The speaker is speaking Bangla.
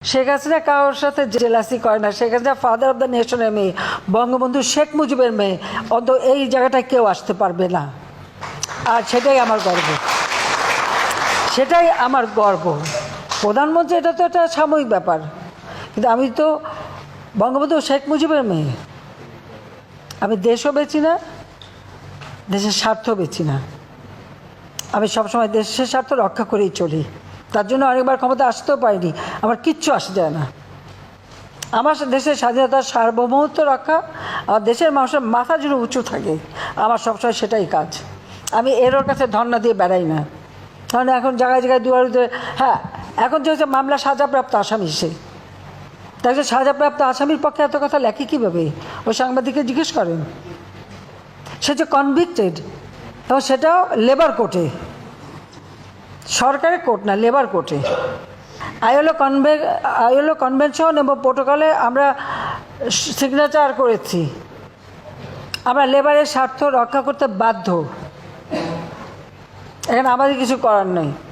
শেখ হাসিনা কারোর সাথে জেলাসি করে না। Sheikh Hasina father of the নেশনের মেয়ে, বঙ্গবন্ধু শেখ মুজিবের মেয়ে। অন্ত এই জায়গাটায় কেউ আসতে পারবে না। আর সেটাই আমার গর্ব, সেটাই আমার গর্ব। প্রধানমন্ত্রী এটা তো একটা সাময়িক ব্যাপার, কিন্তু আমি তো বঙ্গবন্ধু শেখ মুজিবের মেয়ে। আমি দেশও বেচি না, দেশের স্বার্থ বেচি না। আমি সবসময় দেশের স্বার্থ রক্ষা করেই চলি। তার জন্য অনেকবার ক্ষমতা আসতেও পারিনি, আমার কিচ্ছু আসে যায় না। আমার দেশের স্বাধীনতার সার্বভৌমত্ব রক্ষা, আমার দেশের মানুষের মাথা যেন উঁচু থাকে, আমার সবসময় সেটাই কাজ। আমি এর কাছে ধর্ণা দিয়ে বেড়াই না। কারণ এখন জায়গায় জায়গায় দুয়ারে, হ্যাঁ, এখন যে হচ্ছে মামলা সাজাপ্রাপ্ত আসামি, সে তাকে সাজাপ্রাপ্ত আসামির পক্ষে এত কথা লেখে কীভাবে? ওই সাংবাদিককে জিজ্ঞেস করেন। সে যে কনভিক্টেড, এবং সেটাও লেবার কোর্টে, সরকারের কোর্ট না, লেবার কোর্টে। আইএলও কনভেনশন এবং প্রোটোকলে আমরা সিগনেচার করেছি। আমরা লেবারের স্বার্থ রক্ষা করতে বাধ্য। এখানে আমাদের কিছু করার নেই।